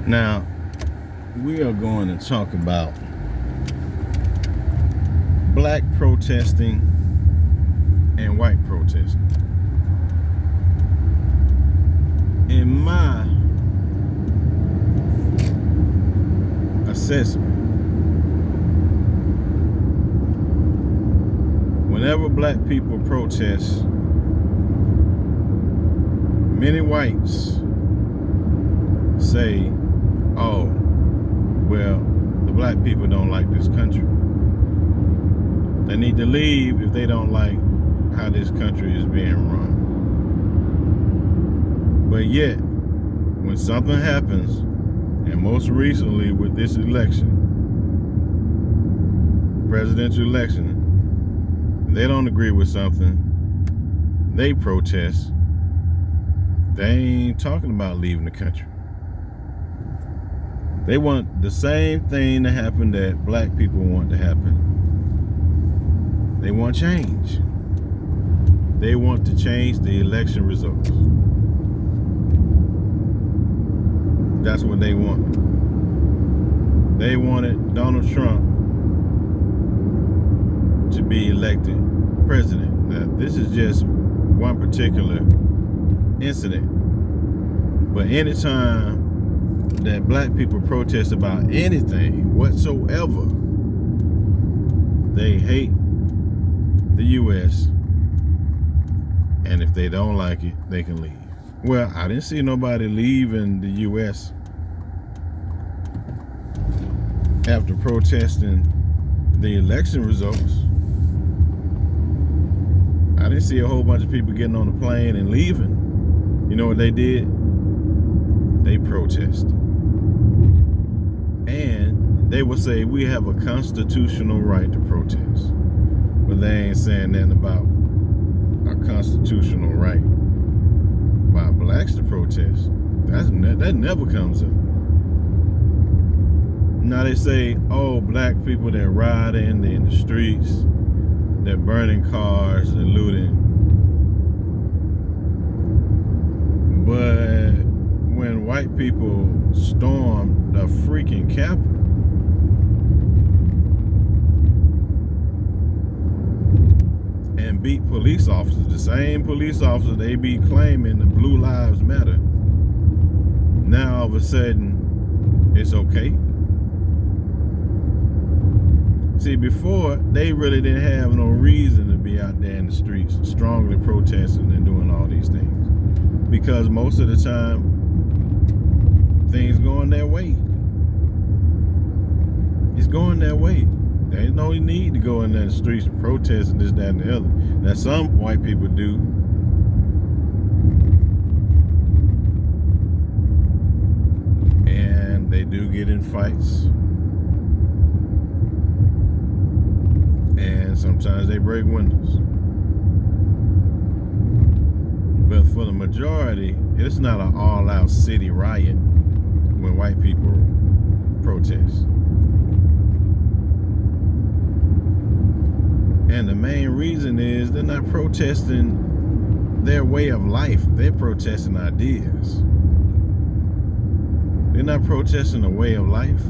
Now, we are going to talk about black protesting and white protesting. In my assessment, whenever black people protest, many whites say, oh, well, the black people don't like this country. They need to leave if they don't like how this country is being run. But yet, when something happens, and most recently with this election, presidential election, they don't agree with something, they protest. They ain't talking about leaving the country. They want the same thing to happen that black people want to happen. They want change. They want to change the election results. That's what they want. They wanted Donald Trump to be elected president. Now, this is just one particular incident. But anytime that black people protest about anything whatsoever, they hate the U.S. and if they don't like it, they can leave. Well, I didn't see nobody leaving the U.S. after protesting the election results. I didn't see a whole bunch of people getting on the plane and leaving. You know what they did? They protested. And they will say, we have a constitutional right to protest. But they ain't saying nothing about a constitutional right by blacks to protest. That never comes up. Now they say, oh, black people that riding, they're in the streets, they're burning cars, they're looting. But when white people stormed the freaking Capitol, and beat police officers, the same police officers they be claiming the Blue Lives Matter, now all of a sudden it's okay. See, before, they really didn't have no reason to be out there in the streets strongly protesting and doing all these things, because most of the time things going their way. It's going their way. There's no need to go in the streets and protest and this, that, and the other. Now, some white people do. And they do get in fights. And sometimes they break windows. But for the majority, it's not an all-out city riot when white people protest. And the main reason is they're not protesting their way of life. They're protesting ideas. They're not protesting a way of life.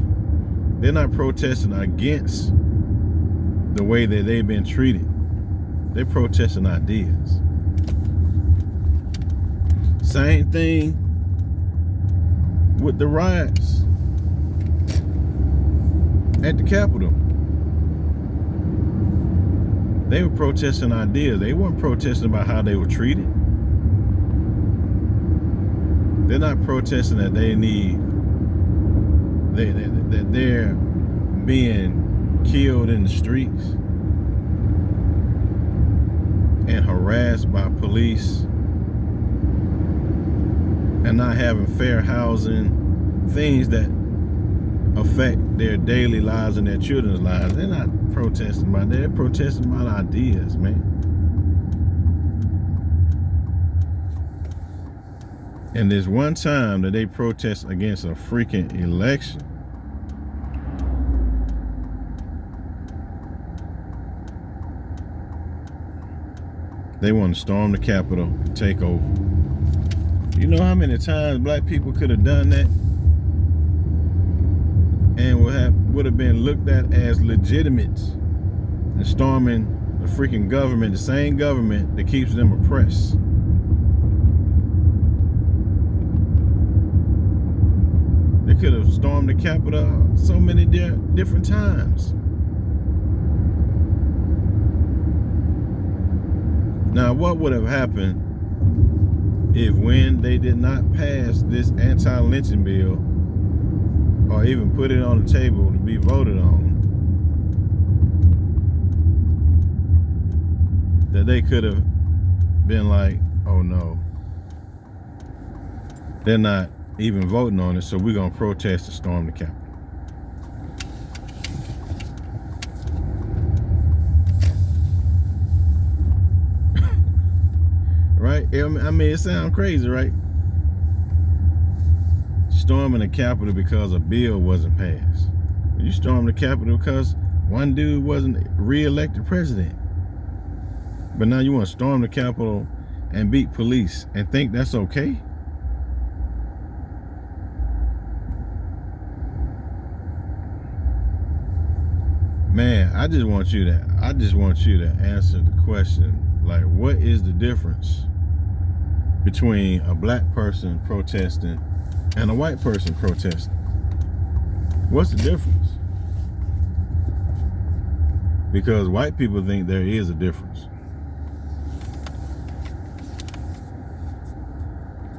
They're not protesting against the way that they've been treated. They're protesting ideas. Same thing with the riots at the Capitol. They were protesting ideas. They weren't protesting about how they were treated. They're not protesting that that they're being killed in the streets and harassed by police and not having fair housing, things that affect their daily lives and their children's lives. They're not protesting about that. They're protesting about ideas, man. And there's one time that they protest against a freaking election. They want to storm the Capitol and take over. You know how many times black people could have done that? and would have been looked at as legitimate in storming the freaking government, the same government that keeps them oppressed. They could have stormed the Capitol so many different times. Now, what would have happened if, when they did not pass this anti-lynching bill or even put it on the table to be voted on, that they could have been like, oh no, they're not even voting on it, so we're going to protest and storm the Capitol. Right? I mean, it sounds crazy, right? Storming the Capitol because a bill wasn't passed. You stormed the Capitol because one dude wasn't re-elected president. But now you want to storm the Capitol and beat police and think that's okay? Man, I just want you to answer the question, like, what is the difference between a black person protesting and a white person protesting? What's the difference? Because white people think there is a difference.